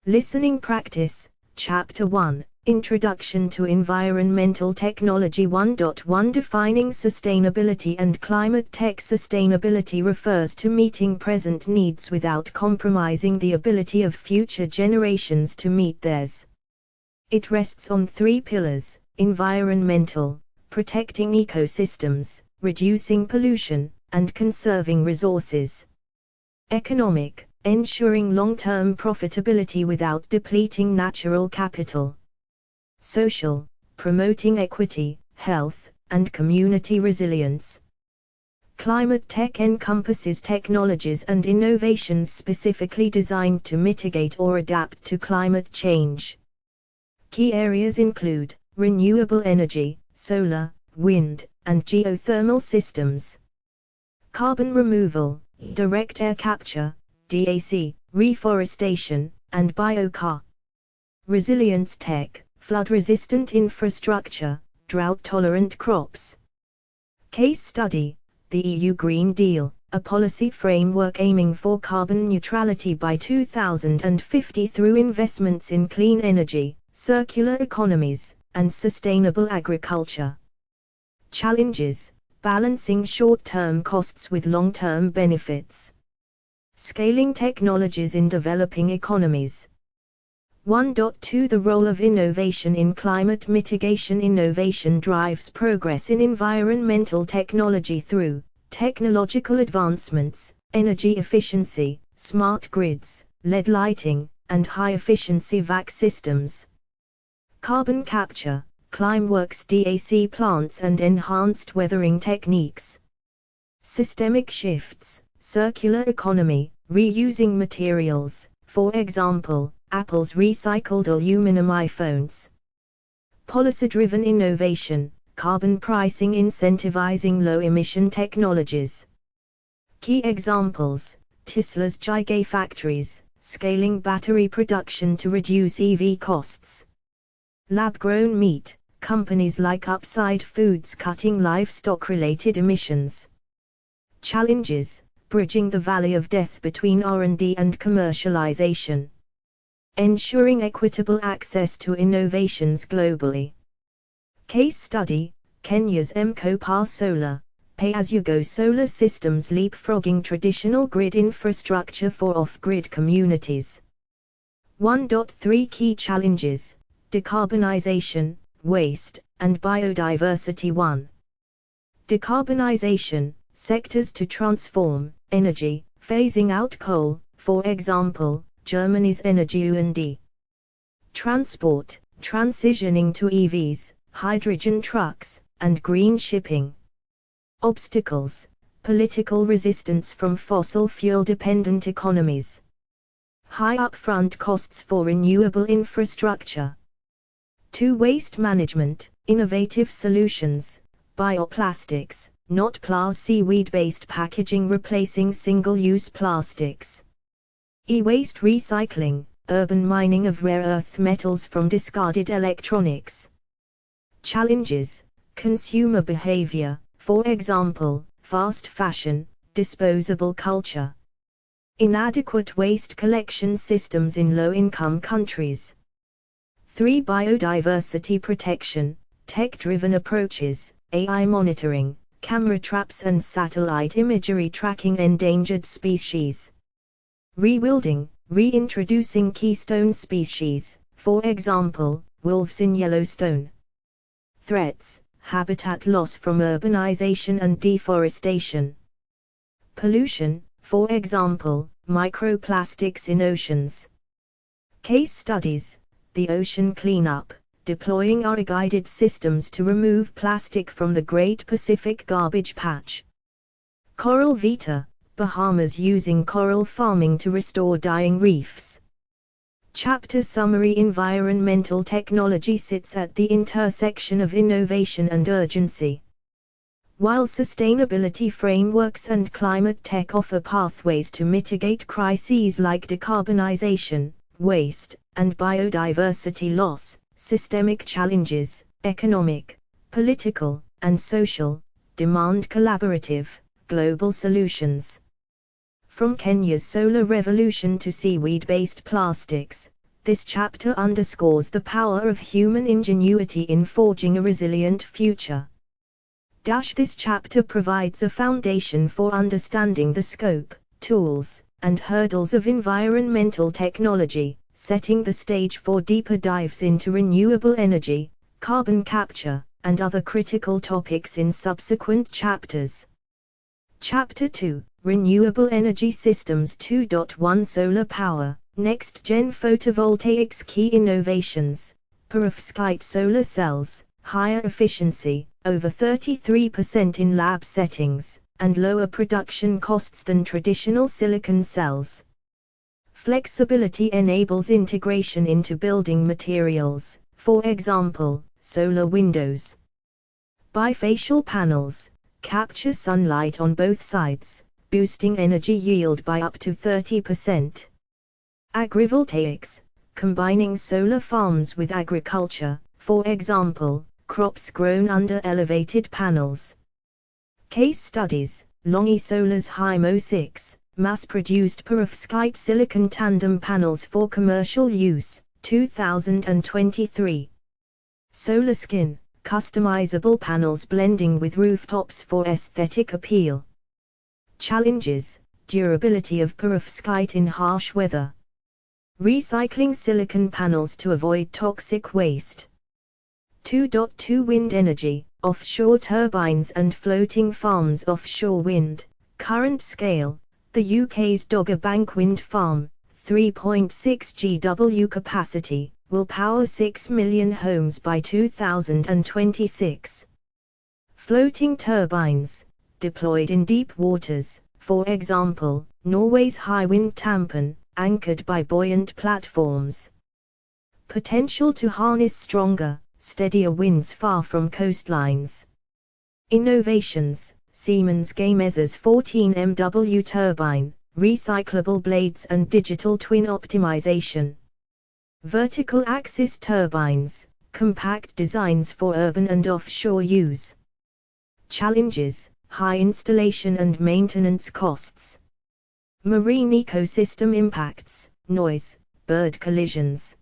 Listening Practice, Chapter 1, Introduction to Environmental Technology 1.1 Defining Sustainability and Climate Tech. Sustainability refers to meeting present needs without compromising the ability of future generations to meet theirs. It rests on three pillars: environmental, protecting ecosystems, reducing pollution, and conserving resources; economic, ensuring long-term profitability without depleting natural capital; social, promoting equity, health, and community resilience. Climate tech encompasses technologies and innovations specifically designed to mitigate or adapt to climate change. Key areas include renewable energy, solar, wind, and geothermal systems; carbon removal, direct air capture, DAC, reforestation, and biochar; resilience tech, flood-resistant infrastructure, drought-tolerant crops. Case study: the EU Green Deal, a policy framework aiming for carbon neutrality by 2050 through investments in clean energy, circular economies, and sustainable agriculture. Challenges: balancing short-term costs with long-term benefits. Scaling technologies in developing economies. 1.2 The role of innovation in climate mitigation. Innovation drives progress in environmental technology through technological advancements, energy efficiency, smart grids, LED lighting, and high-efficiency vac systems. Carbon capture, Climeworks DAC plants and enhanced weathering techniques. Systemic shifts, circular economy, reusing materials, for example, Apple's recycled aluminum iPhones. Policy-driven innovation, carbon pricing incentivizing low-emission technologies. Key examples: Tesla's gigafactories, scaling battery production to reduce EV costs. Lab-grown meat, companies like Upside Foods cutting livestock-related emissions. Challenges: bridging the valley of death between R&D and commercialization. Ensuring equitable access to innovations globally. Case study: Kenya's Mkopa Solar, pay-as-you-go solar systems leapfrogging traditional grid infrastructure for off-grid communities. 1.3 Key challenges: decarbonization, waste, and biodiversity. 1. Decarbonization, sectors to transform: energy, phasing out coal, for example, Germany's Energie. Transport, transitioning to EVs, hydrogen trucks, and green shipping. Obstacles: political resistance from fossil fuel-dependent economies. High upfront costs for renewable infrastructure. 2. Waste management, innovative solutions, bioplastics, not seaweed-based packaging replacing single-use plastics. E-waste recycling, urban mining of rare earth metals from discarded electronics. Challenges: consumer behavior, for example, fast fashion, disposable culture. Inadequate waste collection systems in low-income countries. 3. Biodiversity protection, tech-driven approaches, AI monitoring, camera traps and satellite imagery tracking endangered species. Rewilding, reintroducing keystone species, for example, wolves in Yellowstone. Threats: habitat loss from urbanization and deforestation. Pollution, for example, microplastics in oceans. Case studies: the ocean cleanup, deploying RE-guided systems to remove plastic from the Great Pacific Garbage Patch. Coral Vita, Bahamas using coral farming to restore dying reefs. Chapter summary: environmental technology sits at the intersection of innovation and urgency. While sustainability frameworks and climate tech offer pathways to mitigate crises like decarbonization, waste, and biodiversity loss, systemic challenges, economic, political, and social, demand collaborative, global solutions. From Kenya's solar revolution to seaweed-based plastics, This chapter underscores the power of human ingenuity in forging a resilient future. This chapter provides a foundation for understanding the scope, tools, and hurdles of environmental technology, setting the stage for deeper dives into renewable energy, carbon capture, and other critical topics in subsequent chapters. Chapter 2, Renewable Energy Systems 2.1 Solar Power, Next-Gen Photovoltaics Key Innovations, perovskite solar cells, higher efficiency, over 33% in lab settings, and lower production costs than traditional silicon cells. Flexibility enables integration into building materials, for example, solar windows. Bifacial panels capture sunlight on both sides, boosting energy yield by up to 30%. Agrivoltaics, combining solar farms with agriculture, for example, crops grown under elevated panels. Case studies: Longi Solar's HIMO 6, mass-produced perovskite silicon tandem panels for commercial use, 2023. SolarSkin, customizable panels blending with rooftops for aesthetic appeal. Challenges: durability of perovskite in harsh weather. Recycling silicon panels to avoid toxic waste. 2.2 Wind energy, offshore turbines and floating farms. Offshore wind, current scale, the UK's Dogger Bank wind farm, 3.6 GW capacity, will power 6 million homes by 2026. Floating turbines, deployed in deep waters, for example, Norway's Hywind Tampen, anchored by buoyant platforms. Potential to harness stronger, steadier winds far from coastlines. Innovations: Siemens Gamesa's 14 MW turbine, recyclable blades and digital twin optimization. Vertical axis turbines, compact designs for urban and offshore use. Challenges: high installation and maintenance costs. Marine ecosystem impacts, noise, bird collisions.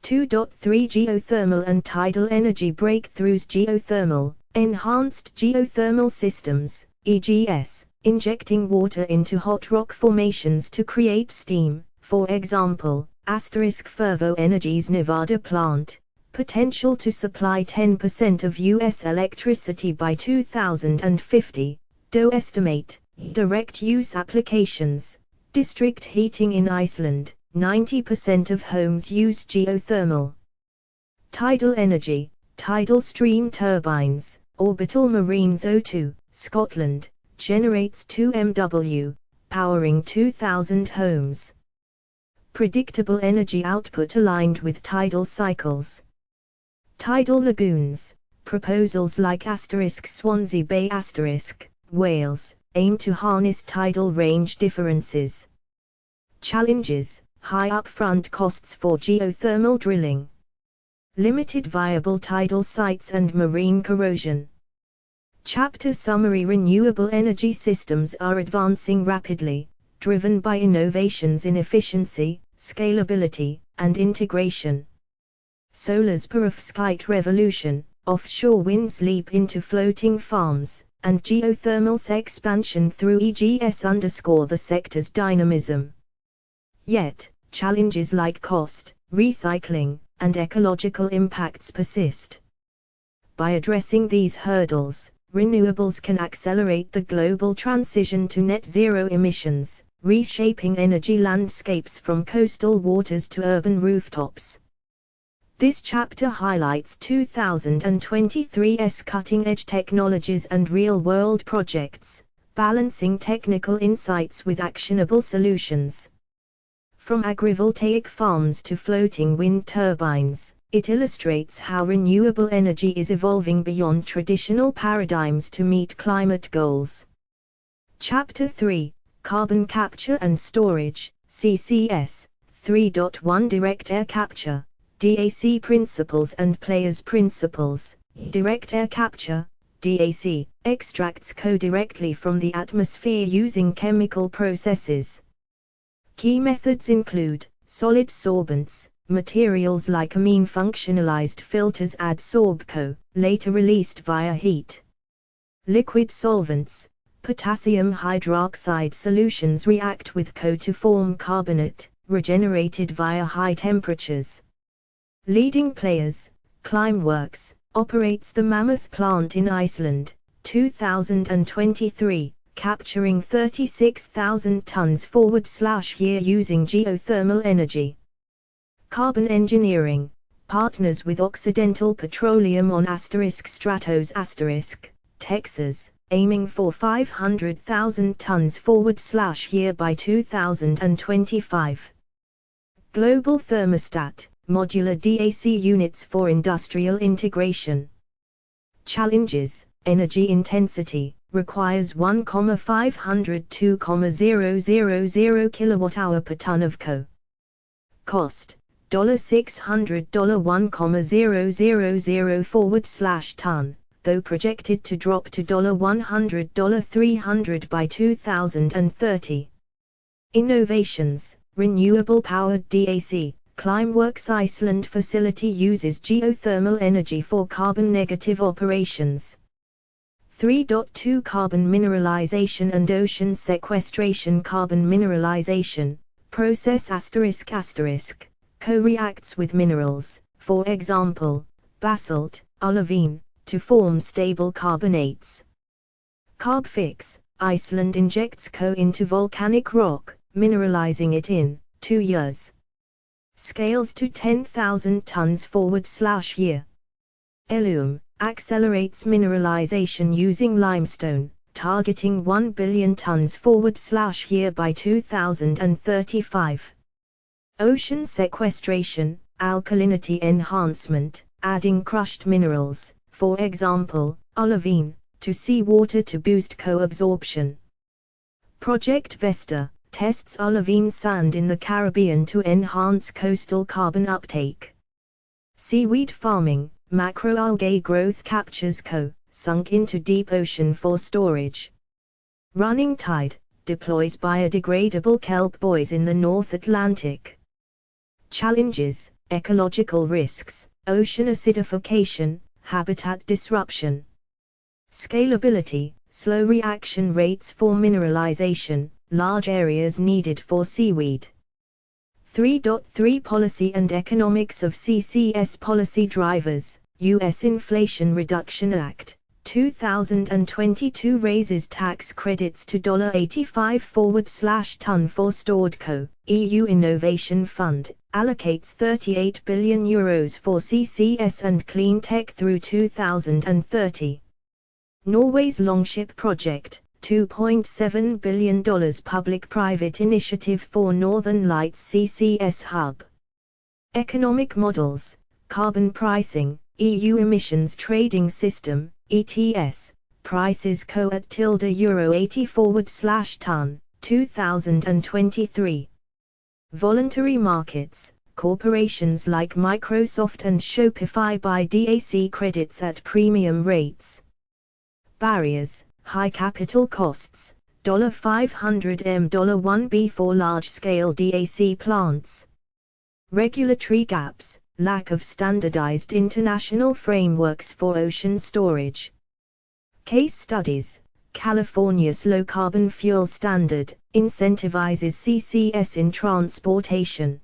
2.3 Geothermal and tidal energy breakthroughs. Geothermal, enhanced geothermal systems, EGS, injecting water into hot rock formations to create steam, for example, Fervo Energy's Nevada plant, potential to supply 10% of U.S. electricity by 2050, DOE estimate. Direct use applications, district heating in Iceland, 90% of homes use geothermal. Tidal energy, tidal stream turbines, Orbital Marines O2, Scotland, generates 2 MW, powering 2,000 homes. Predictable energy output aligned with tidal cycles. Tidal lagoons, proposals like Swansea Bay Wales, aim to harness tidal range differences. Challenges: high upfront costs for geothermal drilling. Limited viable tidal sites and marine corrosion. Chapter summary: renewable energy systems are advancing rapidly, driven by innovations in efficiency, scalability, and integration. Solar's perovskite revolution, offshore wind's leap into floating farms, and geothermal's expansion through EGS underscore the sector's dynamism. Yet, challenges like cost, recycling, and ecological impacts persist. By addressing these hurdles, renewables can accelerate the global transition to net zero emissions, reshaping energy landscapes from coastal waters to urban rooftops. This chapter highlights 2023's cutting-edge technologies and real-world projects, balancing technical insights with actionable solutions. From agrivoltaic farms to floating wind turbines, it illustrates how renewable energy is evolving beyond traditional paradigms to meet climate goals. Chapter 3, Carbon Capture and Storage, CCS, 3.1 Direct Air Capture, DAC Principles and Players Principles. Direct air capture, DAC, extracts co-directly from the atmosphere using chemical processes. Key methods include Solid sorbents, materials like amine functionalized filters adsorb CO, later released via heat. Liquid solvents, potassium hydroxide solutions react with CO to form carbonate, regenerated via high temperatures. Leading players, Climeworks, operates the Mammoth plant in Iceland, 2023, capturing 36,000 tons /year using geothermal energy. Carbon engineering, partners with Occidental Petroleum on *Stratos*, Texas, aiming for 500,000 tons /year by 2025. Global thermostat, modular DAC units for industrial integration. Challenges, energy intensity, requires 1,502,000 kWh per ton of CO. Cost, $600 1,000 though projected to drop to $100 300 by 2030. Innovations, renewable powered DAC. Climeworks Iceland facility uses geothermal energy for carbon-negative operations. 3.2 Carbon mineralization and ocean sequestration. Carbon mineralization, process ***, co-reacts with minerals, for example, basalt, olivine, to form stable carbonates. Carbfix, Iceland injects CO into volcanic rock, mineralizing it in 2 years. Scales to 10,000 tons /year. Elume, accelerates mineralization using limestone, targeting 1 billion tons /year by 2035. Ocean sequestration, alkalinity enhancement, adding crushed minerals, for example, olivine, to seawater to boost co-absorption. Project Vesta, tests olivine sand in the Caribbean to enhance coastal carbon uptake. Seaweed farming, macroalgae growth captures CO, sunk into deep ocean for storage. Running Tide, deploys biodegradable kelp buoys in the North Atlantic. Challenges, ecological risks, ocean acidification, habitat disruption. Scalability, slow reaction rates for mineralization, large areas needed for seaweed. 3.3 Policy and economics of CCS. Policy drivers, U.S. Inflation Reduction Act, 2022 raises tax credits to $85 ton for stored CO. EU Innovation Fund, allocates €38 billion for CCS and clean tech through 2030. Norway's Longship project, $2.7 billion public-private initiative for Northern Lights CCS hub. Economic models, carbon pricing, EU emissions trading system, ETS, prices CO at €80 ton, 2023. Voluntary markets, corporations like Microsoft and Shopify buy DAC credits at premium rates. Barriers, high capital costs, $500m $1B for large-scale DAC plants. Regulatory gaps, lack of standardized international frameworks for ocean storage. Case studies, California's low-carbon fuel standard, incentivizes CCS in transportation.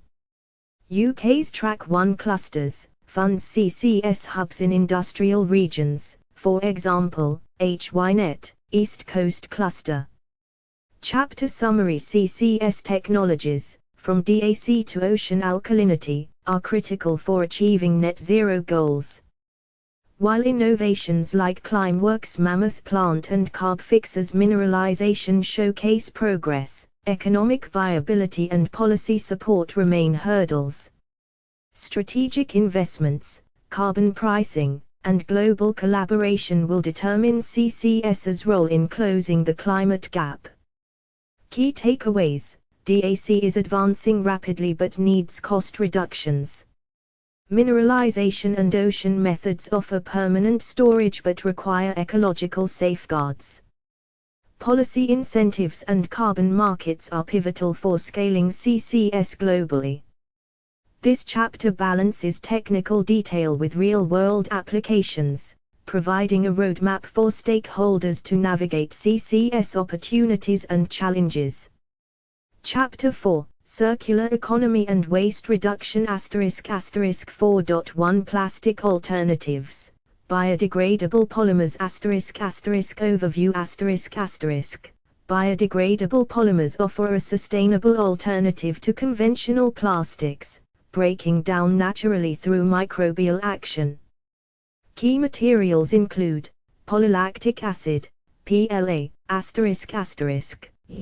UK's Track 1 clusters, funds CCS hubs in industrial regions, for example, HYNet, East Coast Cluster. Chapter Summary. CCS technologies, from DAC to ocean alkalinity, are critical for achieving net zero goals. While innovations like Climeworks' Mammoth plant and Carbfix's mineralization showcase progress, economic viability and policy support remain hurdles. Strategic investments, carbon pricing, and global collaboration will determine CCS's role in closing the climate gap. Key takeaways: DAC is advancing rapidly but needs cost reductions. Mineralization and ocean methods offer permanent storage but require ecological safeguards. Policy incentives and carbon markets are pivotal for scaling CCS globally. This chapter balances technical detail with real-world applications, providing a roadmap for stakeholders to navigate CCS opportunities and challenges. Chapter 4, Circular Economy and Waste Reduction **** 4.1 Plastic Alternatives, Biodegradable Polymers **** Overview **** Biodegradable polymers offer a sustainable alternative to conventional plastics, breaking down naturally through microbial action. Key materials include polylactic acid, PLA, ***,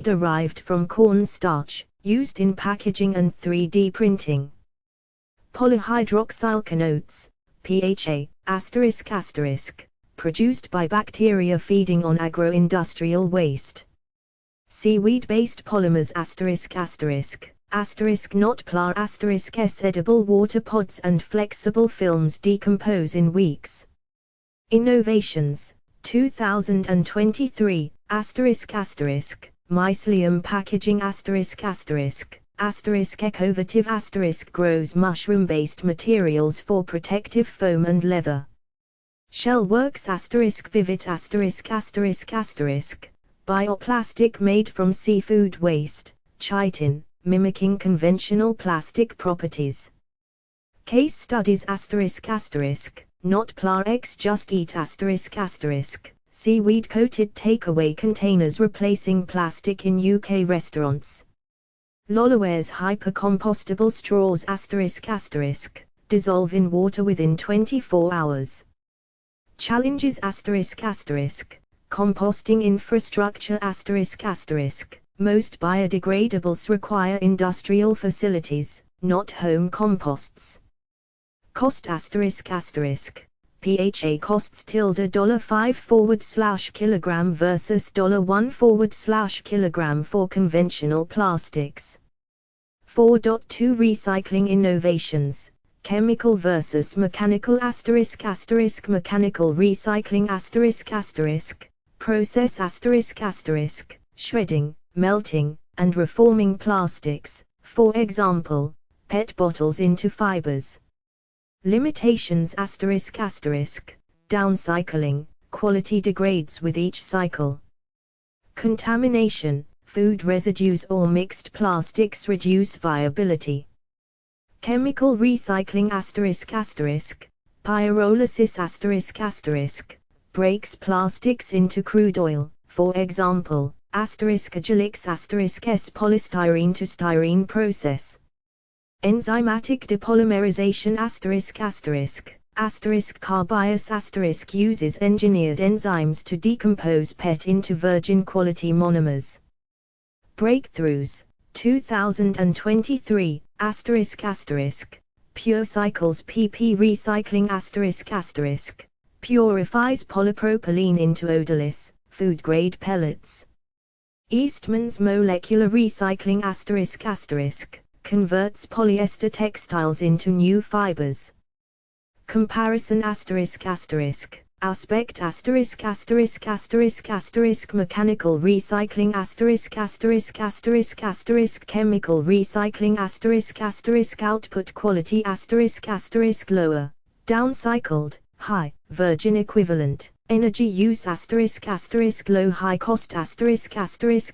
derived from corn starch, used in packaging and 3D printing. Polyhydroxylquinones, PHA, ***, produced by bacteria feeding on agro-industrial waste. Seaweed-based polymers ***, not PLA ***, edible water pods and flexible films decompose in weeks. Innovations, 2023, mycelium packaging ***, Ecovative ** grows mushroom-based materials for protective foam and leather. Shellworks ***, bioplastic made from seafood waste, chitin, mimicking conventional plastic properties. Case studies not PLA X Just Eat ***, seaweed-coated takeaway containers replacing plastic in UK restaurants. Lolaware's hyper-compostable straws ***, dissolve in water within 24 hours. Challenges composting infrastructure most biodegradables require industrial facilities, not home composts. Cost PHA costs $5/kilogram versus $1/kilogram for conventional plastics. 4.2 Recycling innovations, chemical versus mechanical mechanical recycling process shredding, melting, and reforming plastics, for example, PET bottles into fibers. Limitations downcycling, quality degrades with each cycle. Contamination, food residues or mixed plastics reduce viability. Chemical recycling pyrolysis breaks plastics into crude oil, for example, Agilex polystyrene to styrene process. Enzymatic depolymerization Carbios uses engineered enzymes to decompose PET into virgin quality monomers. Breakthroughs, 2023, Pure Cycles PP Recycling purifies polypropylene into odorless, food-grade pellets. Eastman's Molecular Recycling converts polyester textiles into new fibers. Comparison Aspect mechanical recycling chemical recycling output quality lower, downcycled, high, virgin equivalent, energy use low high cost $50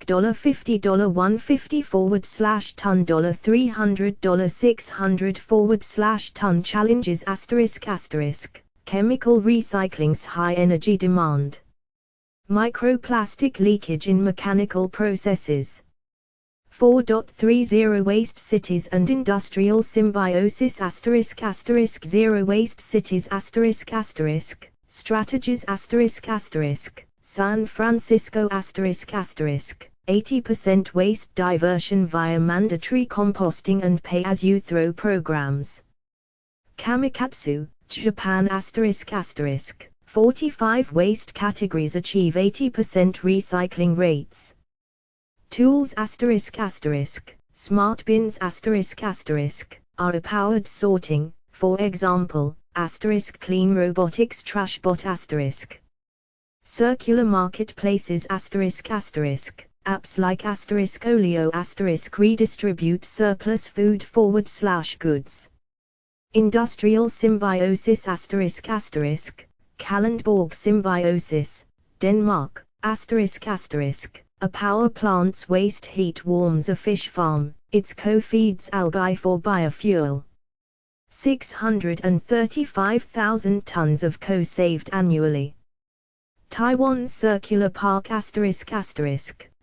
$150/ton $300 $600/ton challenges chemical recycling's high energy demand. Microplastic leakage in mechanical processes. 4.30 Waste cities and industrial symbiosis Zero waste cities strategies San Francisco 80% waste diversion via mandatory composting and pay-as-you-throw programs. Kamikatsu, Japan 45 waste categories achieve 80% recycling rates. Tools smart bins are a powered sorting, for example, clean robotics trashbot Circular marketplaces apps like Olio redistribute surplus food /goods. Industrial symbiosis ***, Kalundborg symbiosis, Denmark, ***, a power plant's waste heat warms a fish farm, its co-feeds algae for biofuel. 635,000 tons of co-saved annually. Taiwan's circular park ***,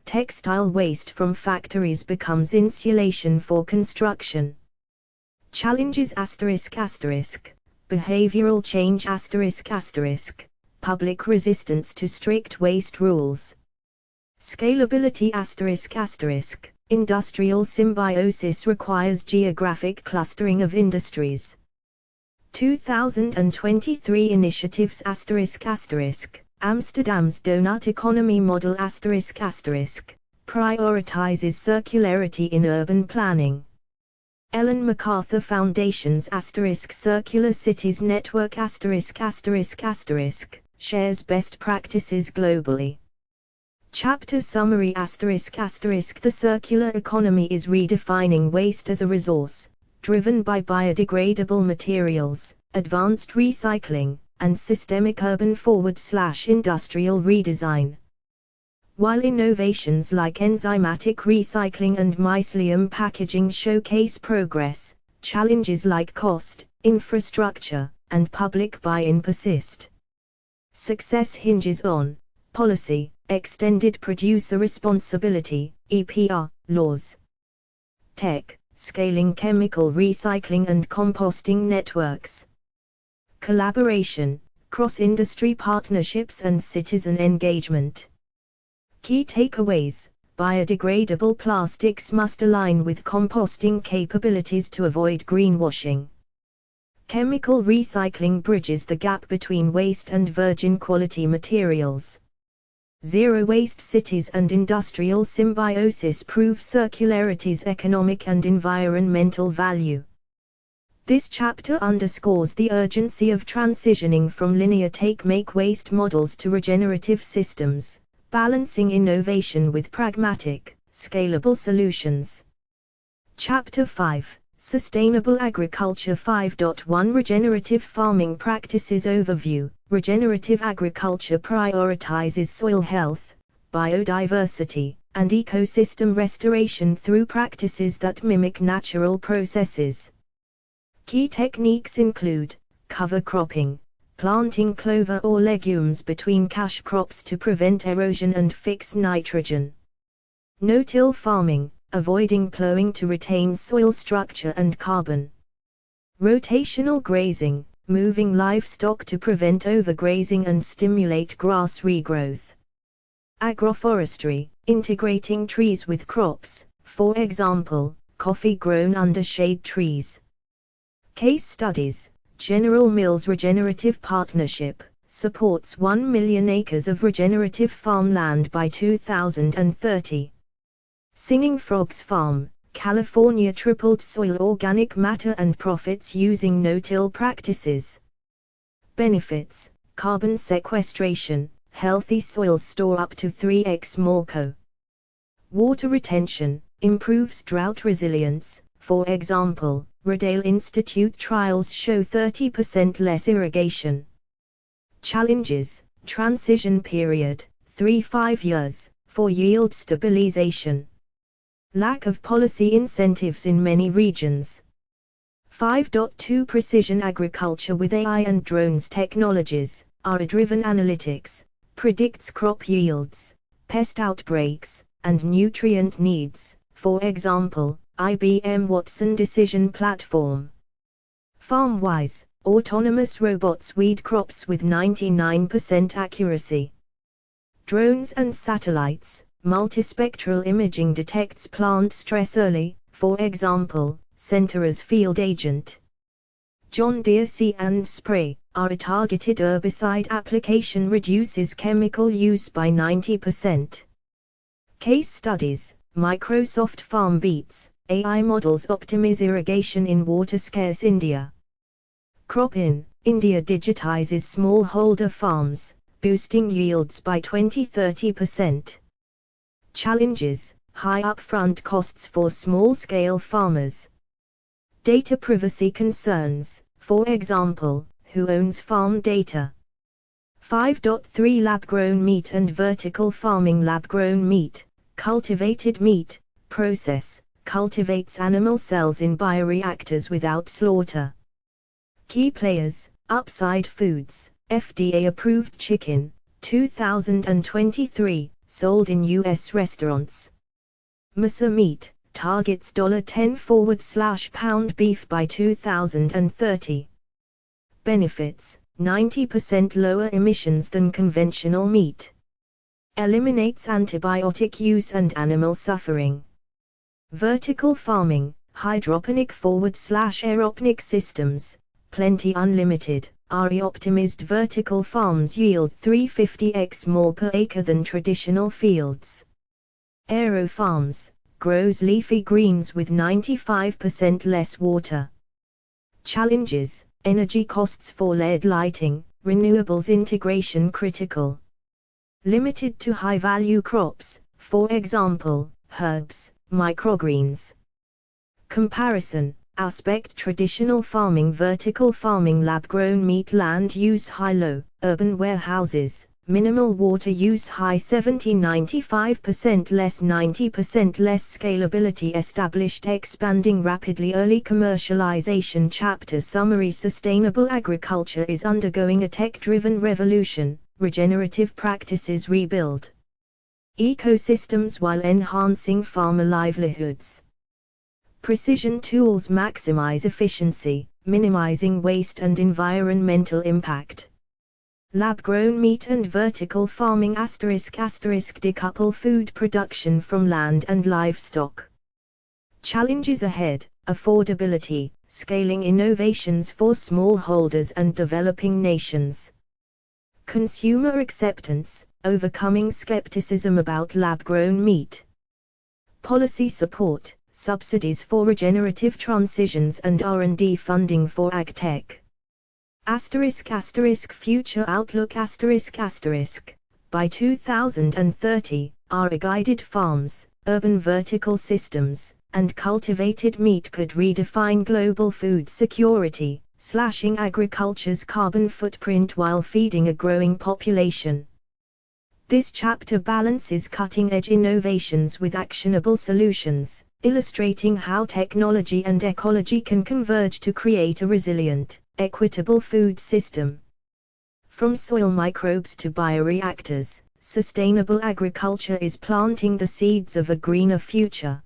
textile waste from factories becomes insulation for construction. Challenges behavioral change ***, public resistance to strict waste rules. Scalability ***, industrial symbiosis requires geographic clustering of industries. 2023 initiatives ***, Amsterdam's donut economy model ***, prioritizes circularity in urban planning. Ellen MacArthur Foundation's Circular Cities Network ***, shares best practices globally. Chapter summary ***, the circular economy is redefining waste as a resource, driven by biodegradable materials, advanced recycling, and systemic urban /industrial redesign. While innovations like enzymatic recycling and mycelium packaging showcase progress, challenges like cost, infrastructure, and public buy-in persist. Success hinges on policy, extended producer responsibility, EPR, laws. Tech, scaling chemical recycling and composting networks. Collaboration, cross-industry partnerships and citizen engagement. Key takeaways: biodegradable plastics must align with composting capabilities to avoid greenwashing. Chemical recycling bridges the gap between waste and virgin quality materials. Zero-waste cities and industrial symbiosis prove circularity's economic and environmental value. This chapter underscores the urgency of transitioning from linear take-make waste models to regenerative systems, balancing innovation with pragmatic, scalable solutions. Chapter 5: Sustainable Agriculture 5.1 Regenerative Farming Practices Overview. Regenerative agriculture prioritizes soil health, biodiversity, and ecosystem restoration through practices that mimic natural processes. Key techniques include cover cropping, planting clover or legumes between cash crops to prevent erosion and fix nitrogen. No-till farming, avoiding plowing to retain soil structure and carbon. Rotational grazing, moving livestock to prevent overgrazing and stimulate grass regrowth. Agroforestry, integrating trees with crops, for example, coffee grown under shade trees. Case studies: General Mills Regenerative Partnership supports 1 million acres of regenerative farmland by 2030. Singing Frogs Farm, California tripled soil organic matter and profits using no-till practices. Benefits: carbon sequestration, healthy soils store up to 3x more CO. Water retention, improves drought resilience, for example, Rodale Institute trials show 30% less irrigation. Challenges: transition period, 3-5 years, for yield stabilization. Lack of policy incentives in many regions. 5.2 Precision agriculture with AI and drones technologies, AI-driven analytics, predicts crop yields, pest outbreaks, and nutrient needs, for example, IBM Watson Decision Platform. FarmWise, autonomous robots weed crops with 99% accuracy. Drones and satellites, multispectral imaging detects plant stress early, for example, Centera's field agent. John Deere See and Spray, our targeted herbicide application reduces chemical use by 90%. Case studies: Microsoft FarmBeats, AI models optimize irrigation in water-scarce India. CropIn, India digitizes smallholder farms, boosting yields by 20-30%. Challenges: high upfront costs for small-scale farmers. Data privacy concerns, for example, who owns farm data? 5.3 Lab-grown meat and vertical farming. Lab-grown meat, cultivated meat, process, cultivates animal cells in bioreactors without slaughter. Key players, Upside Foods, FDA-approved chicken, 2023, sold in U.S. restaurants. Masa Meat, targets $10/pound beef by 2030. Benefits, 90% lower emissions than conventional meat. Eliminates antibiotic use and animal suffering. Vertical farming, hydroponic/aeroponic systems, Plenty Unlimited, RE-optimized vertical farms yield 350x more per acre than traditional fields. Aero Farms, grows leafy greens with 95% less water. Challenges, energy costs for LED lighting, renewables integration critical. Limited to high-value crops, for example, herbs, microgreens. Comparison, aspect traditional farming, vertical farming, lab-grown meat, land use high-low, urban warehouses, minimal water use high, 70-95% less, 90% less scalability, established, expanding rapidly, early commercialization. Chapter summary. Sustainable agriculture is undergoing a tech-driven revolution, regenerative practices rebuild ecosystems while enhancing farmer livelihoods. Precision tools maximize efficiency, minimizing waste and environmental impact. Lab-grown meat and vertical farming **** decouple food production from land and livestock. Challenges ahead, affordability, scaling innovations for smallholders and developing nations. Consumer acceptance, overcoming skepticism about lab-grown meat. Policy support, subsidies for regenerative transitions and R&D funding for agtech. Future outlook by 2030, guided farms, urban vertical systems, and cultivated meat could redefine global food security, slashing agriculture's carbon footprint while feeding a growing population. This chapter balances cutting-edge innovations with actionable solutions, illustrating how technology and ecology can converge to create a resilient, equitable food system. From soil microbes to bioreactors, sustainable agriculture is planting the seeds of a greener future.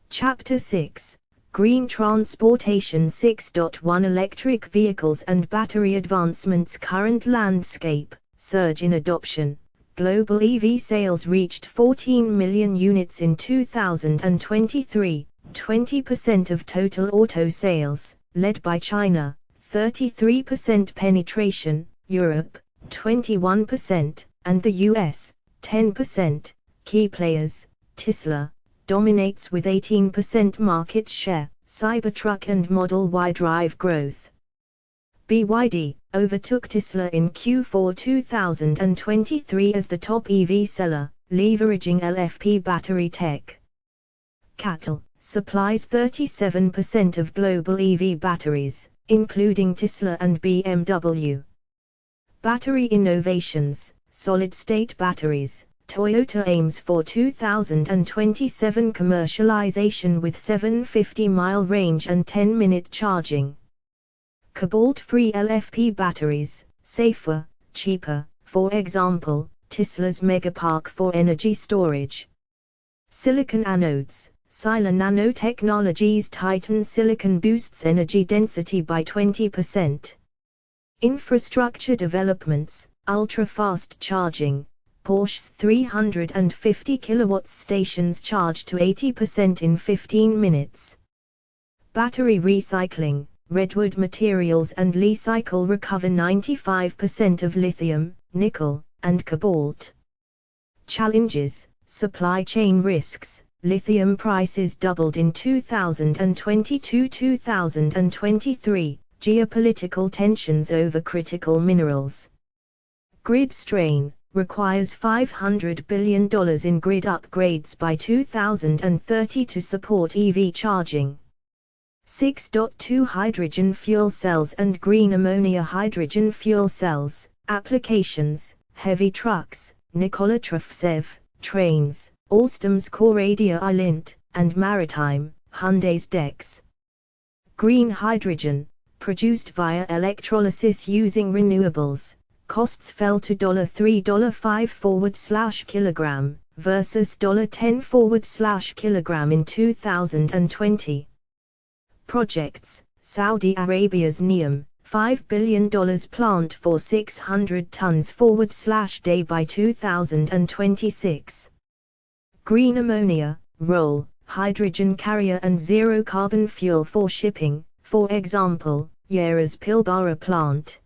Chapter 6, Green Transportation. 6.1 Electric vehicles and battery advancements. Current landscape, surge in adoption. Global EV sales reached 14 million units in 2023, 20% of total auto sales, led by China, 33% penetration, Europe, 21%, and the US, 10%. Key players, Tesla, dominates with 18% market share, Cybertruck and Model Y drive growth. BYD overtook Tesla in Q4 2023 as the top EV seller, leveraging LFP battery tech. CATL supplies 37% of global EV batteries, including Tesla and BMW. Battery innovations, solid-state batteries. Toyota aims for 2027 commercialization with 750-mile range and 10-minute charging. Cobalt-free LFP batteries, safer, cheaper, for example, Tesla's Megapark for energy storage. Silicon anodes, Sila Nanotechnologies Titan Silicon boosts energy density by 20%. Infrastructure developments, ultra-fast charging. Porsche's 350 kW stations charge to 80% in 15 minutes. Battery recycling. Redwood Materials and Li-Cycle recover 95% of lithium, nickel, and cobalt. Challenges, supply chain risks. Lithium prices doubled in 2022-2023, geopolitical tensions over critical minerals. Grid strain, requires $500 billion in grid upgrades by 2030 to support EV charging. 6.2 Hydrogen fuel cells and green ammonia. Hydrogen fuel cells, applications, heavy trucks, Nikola Trofsev, trains, Alstom's Coradia Ilint, and maritime, Hyundai's Dex. Green hydrogen, produced via electrolysis using renewables, costs fell to $3.5/kilogram, versus $10/kilogram in 2020. Projects: Saudi Arabia's NEOM, $5 billion plant for 600 tons/day by 2026. Green ammonia, role, hydrogen carrier and zero carbon fuel for shipping, for example, Yara's Pilbara plant.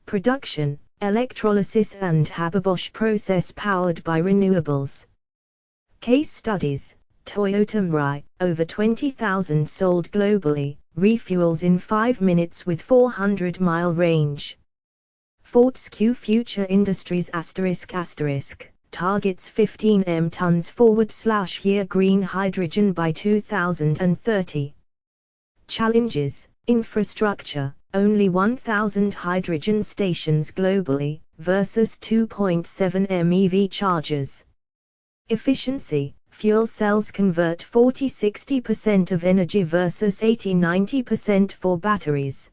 Production, electrolysis and Haber-Bosch process powered by renewables. Case studies: Toyota Mirai, over 20,000 sold globally, refuels in 5 minutes with 400-mile range. Fortescue Future Industries targets 15 tons/year green hydrogen by 2030. Challenges: infrastructure, only 1,000 hydrogen stations globally, versus 2.7 EV chargers. Efficiency: fuel cells convert 40–60% of energy versus 80–90% for batteries.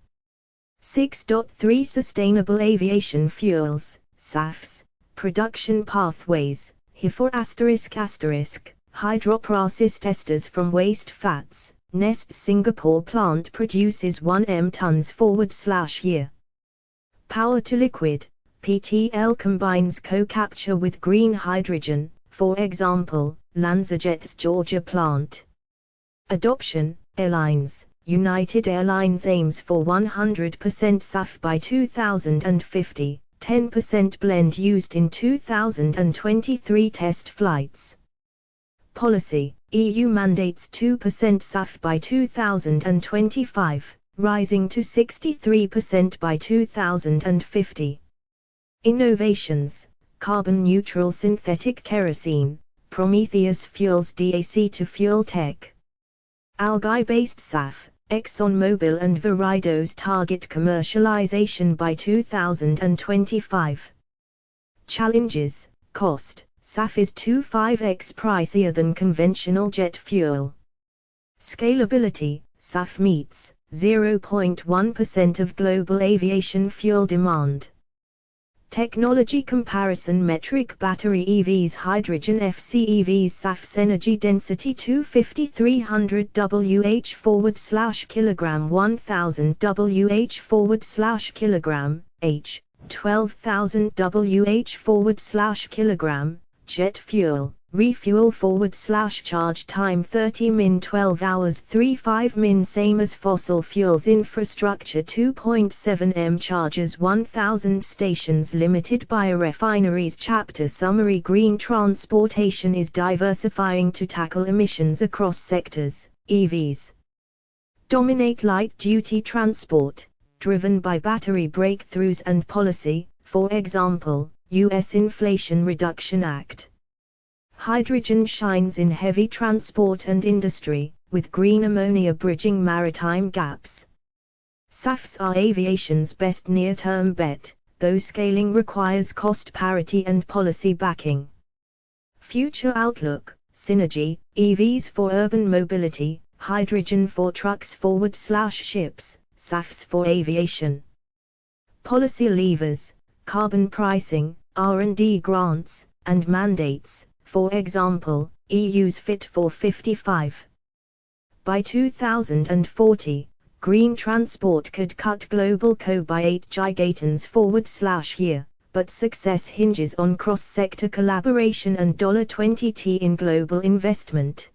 6.3 Sustainable aviation fuels, SAFs, production pathways, HYFOR***, hydroprocess esters from waste fats. Nest Singapore plant produces 1 tons/year. Power to liquid, PTL combines co-capture with green hydrogen, for example, LanzaJet's Georgia plant. Adoption: airlines, United Airlines aims for 100% SAF by 2050, 10% blend used in 2023 test flights. Policy: EU mandates 2% SAF by 2025, rising to 63% by 2050. Innovations: carbon-neutral synthetic kerosene, Prometheus Fuels DAC to fuel tech. Algae-based SAF, ExxonMobil and Viridis target commercialization by 2025. Challenges: cost, SAF is 2–5x pricier than conventional jet fuel. Scalability, SAF meets 0.1% of global aviation fuel demand. Technology comparison metric: battery EVs, hydrogen FCEVs, SAF's energy density 250–300 Wh/kilogram, 1000 Wh/kilogram, H, 12,000 Wh/kilogram. Jet fuel, refuel /charge time 30 min 12 hours 35 min, same as fossil fuels. Infrastructure: 2.7 m chargers, 1000 stations, limited biorefineries. Chapter summary: green transportation is diversifying to tackle emissions across sectors. EVs dominate light-duty transport, driven by battery breakthroughs and policy, for example, U.S. Inflation Reduction Act. Hydrogen shines in heavy transport and industry, with green ammonia bridging maritime gaps. SAFs are aviation's best near-term bet, though scaling requires cost parity and policy backing. Future outlook: synergy, EVs for urban mobility, hydrogen for trucks /ships, SAFs for aviation. Policy levers: carbon pricing, R&D grants, and mandates, for example, EU's Fit for 55. By 2040, green transport could cut global CO by 8 gigatons/year, but success hinges on cross-sector collaboration and $20t in global investment.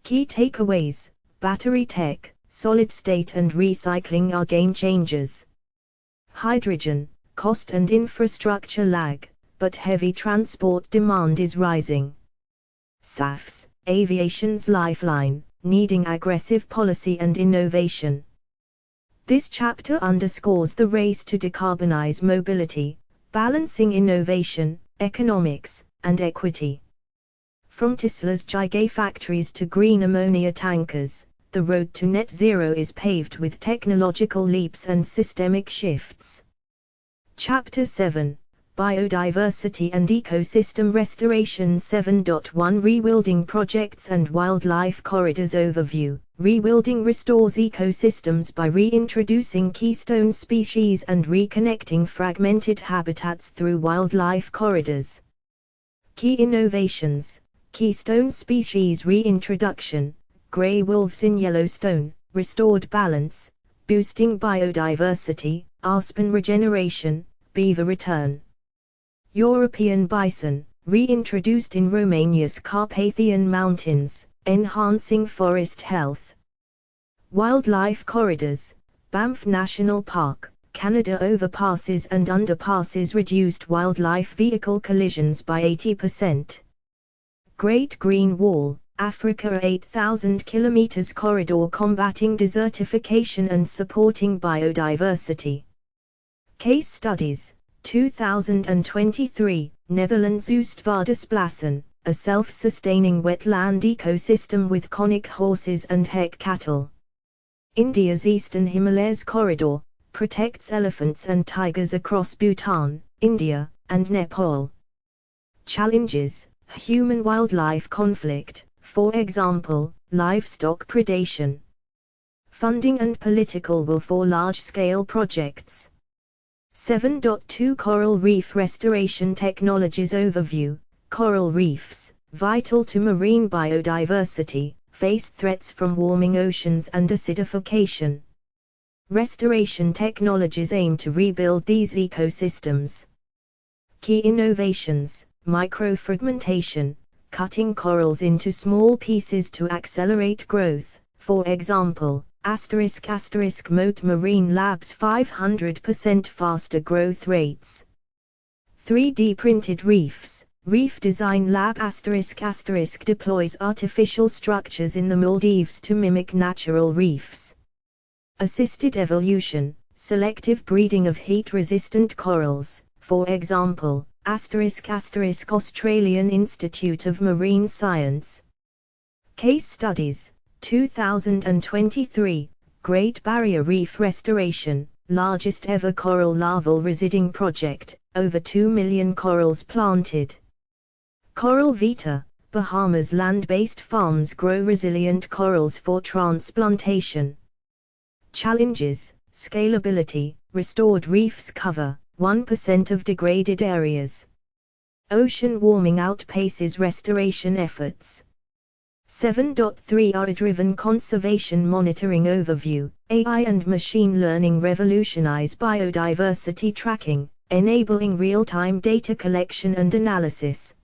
Key takeaways: battery tech, solid-state and recycling are game changers. Hydrogen, cost and infrastructure lag, but heavy transport demand is rising. SAFs, aviation's lifeline, needing aggressive policy and innovation. This chapter underscores the race to decarbonize mobility, balancing innovation, economics, and equity. From Tesla's gigafactories to green ammonia tankers, the road to net zero is paved with technological leaps and systemic shifts. Chapter 7, Biodiversity and Ecosystem Restoration 7.1 Rewilding Projects and Wildlife Corridors Overview. Rewilding restores ecosystems by reintroducing keystone species and reconnecting fragmented habitats through wildlife corridors. Key innovations: keystone species reintroduction, grey wolves in Yellowstone, restored balance, boosting biodiversity, aspen regeneration, beaver return. European bison, reintroduced in Romania's Carpathian Mountains, enhancing forest health. Wildlife corridors: Banff National Park, Canada overpasses and underpasses reduced wildlife vehicle collisions by 80%. Great Green Wall, Africa 8,000 km corridor combating desertification and supporting biodiversity. Case studies: 2023, Netherlands Oostvaardersplassen, a self-sustaining wetland ecosystem with conic horses and hek cattle. India's Eastern Himalayas Corridor, protects elephants and tigers across Bhutan, India, and Nepal. Challenges: human-wildlife conflict, for example, livestock predation. Funding and political will for large-scale projects. 7.2 Coral Reef Restoration Technologies Overview. Coral reefs, vital to marine biodiversity, face threats from warming oceans and acidification. Restoration technologies aim to rebuild these ecosystems. Key innovations: microfragmentation, cutting corals into small pieces to accelerate growth, for example, *** Marine Labs 500% faster growth rates. 3D printed reefs, Reef Design Lab ** deploys artificial structures in the Maldives to mimic natural reefs. Assisted evolution, selective breeding of heat-resistant corals, for example, ** Australian Institute of Marine Science. Case studies: 2023, Great Barrier Reef Restoration, largest ever coral larval residing project, over 2 million corals planted. Coral Vita, Bahamas land-based farms grow resilient corals for transplantation. Challenges: scalability, restored reefs cover 1% of degraded areas. Ocean warming outpaces restoration efforts. 7.3 AI-driven conservation monitoring overview. AI and machine learning revolutionize biodiversity tracking, enabling real-time data collection and analysis.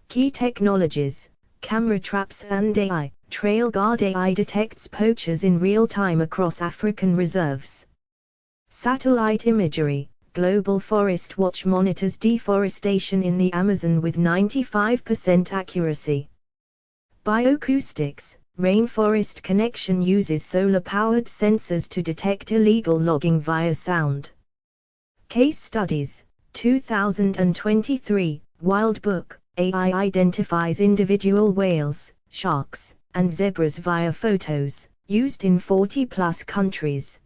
Key technologies: camera traps and AI. TrailGuard AI detects poachers in real time across African reserves. Satellite imagery. Global Forest Watch monitors deforestation in the Amazon with 95% accuracy. Bioacoustics. Rainforest Connection uses solar-powered sensors to detect illegal logging via sound. Case studies: 2023, Wild Book, AI identifies individual whales, sharks, and zebras via photos, used in 40+ countries.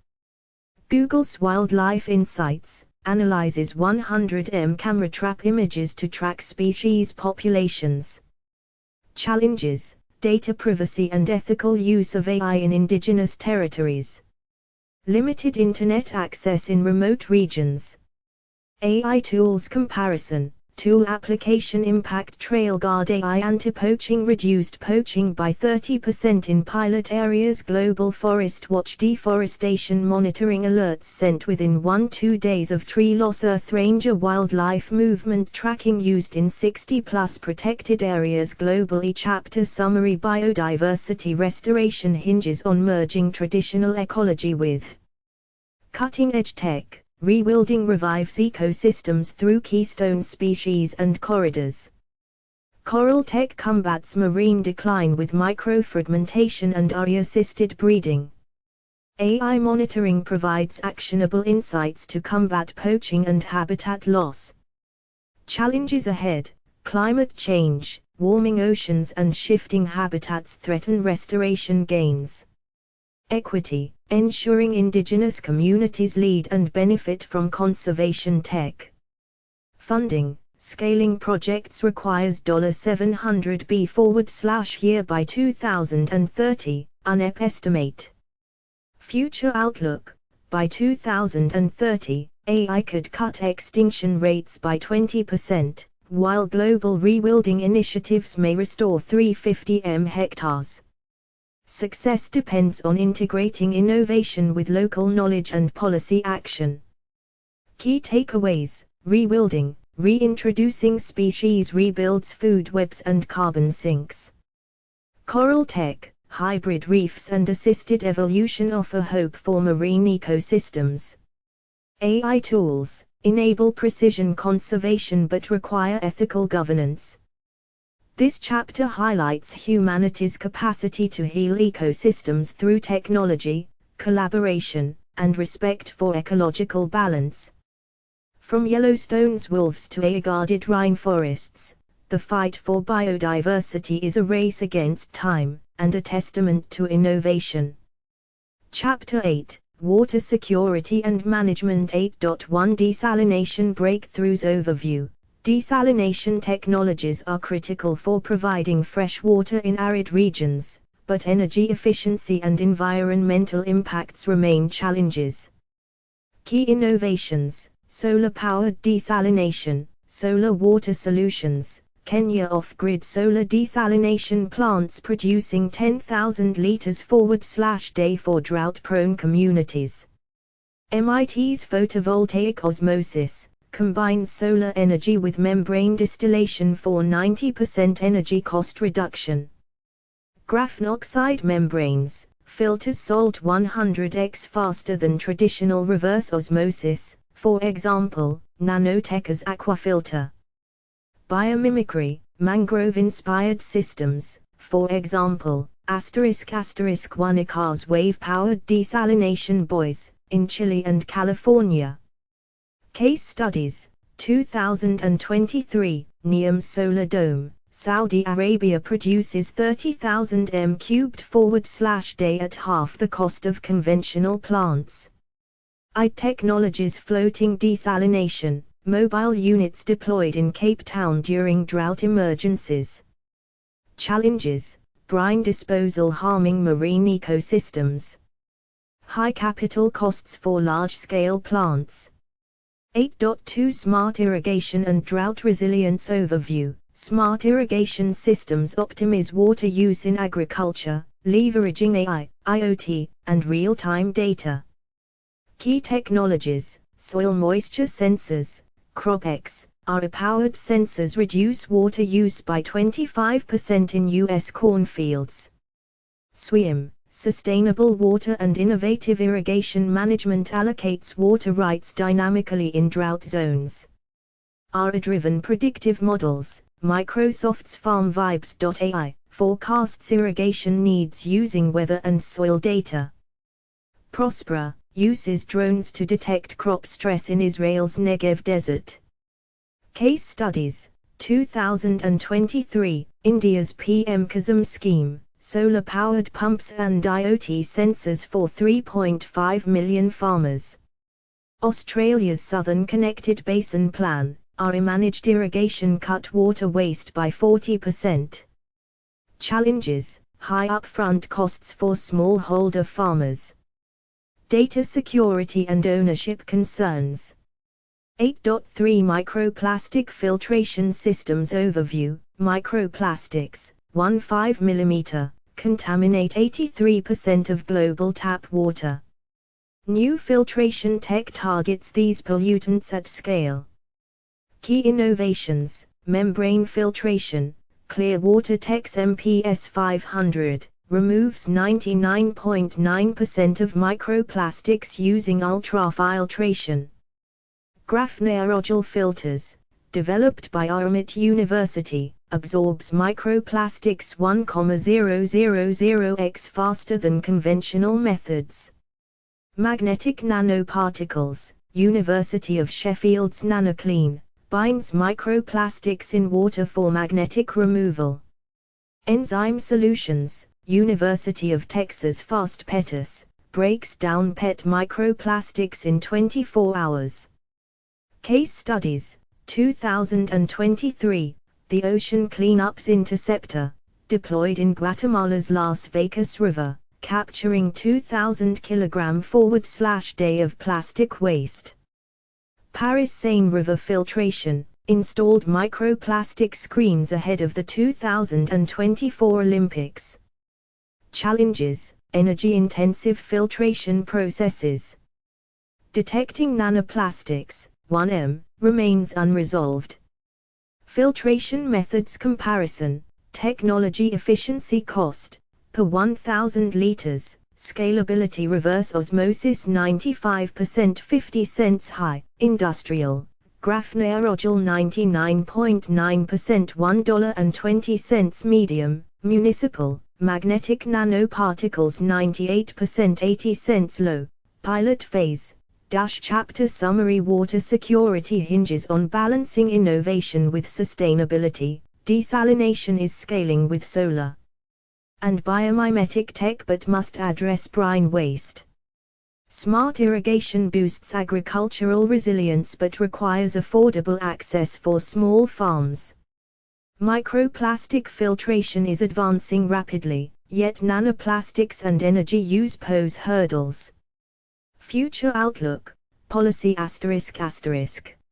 Google's Wildlife Insights analyzes 100 camera trap images to track species populations. Challenges: data privacy and ethical use of AI in indigenous territories. Limited internet access in remote regions. AI tools comparison. Tool application impact. TrailGuard AI anti-poaching reduced poaching by 30% in pilot areas. Global Forest Watch deforestation monitoring alerts sent within 1-2 days of tree loss. Earth Ranger wildlife movement tracking used in 60+ protected areas globally. Chapter summary: biodiversity restoration hinges on merging traditional ecology with cutting-edge tech. Rewilding revives ecosystems through keystone species and corridors. Coral tech combats marine decline with microfragmentation and AI-assisted breeding. AI monitoring provides actionable insights to combat poaching and habitat loss. Challenges ahead: climate change, warming oceans and shifting habitats threaten restoration gains. Equity, ensuring indigenous communities lead and benefit from conservation tech. Funding, scaling projects requires $700 billion/year by 2030, UNEP estimate. Future outlook, by 2030, AI could cut extinction rates by 20%, while global rewilding initiatives may restore 350 m hectares. Success depends on integrating innovation with local knowledge and policy action. Key takeaways: rewilding, reintroducing species rebuilds food webs and carbon sinks. Coral tech, hybrid reefs and assisted evolution offer hope for marine ecosystems. AI tools, enable precision conservation but require ethical governance. This chapter highlights humanity's capacity to heal ecosystems through technology, collaboration, and respect for ecological balance. From Yellowstone's wolves to AI-guarded rainforests, the fight for biodiversity is a race against time, and a testament to innovation. Chapter 8, Water Security and Management 8.1 Desalination Breakthroughs Overview. Desalination technologies are critical for providing fresh water in arid regions, but energy efficiency and environmental impacts remain challenges. Key innovations: solar-powered desalination, solar water solutions. Kenya off-grid solar desalination plants producing 10,000 liters/day for drought-prone communities. MIT's photovoltaic osmosis combines solar energy with membrane distillation for 90% energy cost reduction. Graphene oxide membranes filters salt 100x faster than traditional reverse osmosis, for example, Nanotech's aquafilter. Biomimicry, mangrove-inspired systems, for example, ***1 wave-powered desalination buoys, in Chile and California. Case studies: 2023, Neom's Solar Dome, Saudi Arabia produces 30,000 m3/day at half the cost of conventional plants. iTechnologies floating desalination, mobile units deployed in Cape Town during drought emergencies. Challenges: brine disposal harming marine ecosystems. High capital costs for large-scale plants. 8.2 Smart Irrigation and Drought Resilience Overview. Smart irrigation systems optimize water use in agriculture, leveraging AI, IoT, and real-time data. Key technologies: soil moisture sensors, CropX, AI-powered sensors reduce water use by 25% in U.S. cornfields. SWIM, sustainable water and innovative irrigation management allocates water rights dynamically in drought zones. AI-driven predictive models, Microsoft's FarmVibes.ai, forecasts irrigation needs using weather and soil data. Prospera, uses drones to detect crop stress in Israel's Negev desert. Case studies: 2023, India's PM Kusum scheme, solar-powered pumps and IoT sensors for 3.5 million farmers. Australia's Southern Connected Basin Plan, AI-managed irrigation cut water waste by 40%. Challenges: high upfront costs for smallholder farmers. Data security and ownership concerns. 8.3 Microplastic Filtration Systems Overview. Microplastics, 1.5 mm, contaminate 83% of global tap water. New filtration tech targets these pollutants at scale. Key innovations: membrane filtration, Clearwater Tech's MPS 500. Removes 99.9% of microplastics using ultrafiltration. Graphene aerogel filters, developed by Armit University, absorbs microplastics 1,000x faster than conventional methods. Magnetic nanoparticles, University of Sheffield's NanoClean, binds microplastics in water for magnetic removal. Enzyme solutions, University of Texas Fast PETUS, breaks down PET microplastics in 24 hours. Case studies, 2023, the Ocean Cleanups Interceptor, deployed in Guatemala's Las Vegas River, capturing 2,000 kg/day of plastic waste. Paris Seine River filtration, installed microplastic screens ahead of the 2024 Olympics. Challenges, energy-intensive filtration processes. Detecting nanoplastics, 1M, remains unresolved. Filtration methods comparison, technology efficiency cost, per 1,000 liters, scalability reverse osmosis 95% 50 cents high, industrial, graphene aerogel 99.9% $1.20 medium, municipal, magnetic nanoparticles 98% 80 cents low, pilot phase. Chapter summary. Water security hinges on balancing innovation with sustainability. Desalination is scaling with solar and biomimetic tech but must address brine waste. Smart irrigation boosts agricultural resilience but requires affordable access for small farms. Microplastic filtration is advancing rapidly, yet nanoplastics and energy use pose hurdles. Future outlook, policy ***,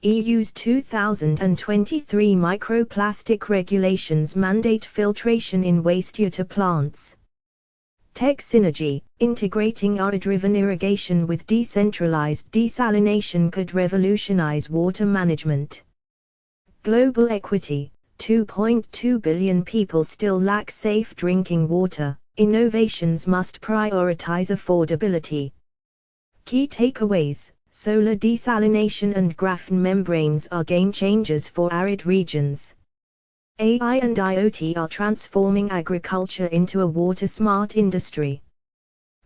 EU's 2023 microplastic regulations mandate filtration in wastewater plants. Tech synergy, integrating RO-driven irrigation with decentralized desalination could revolutionize water management. Global equity, 2.2 billion people still lack safe drinking water. Innovations must prioritize affordability. Key takeaways, solar desalination and graphene membranes are game changers for arid regions. AI and IoT are transforming agriculture into a water-smart industry.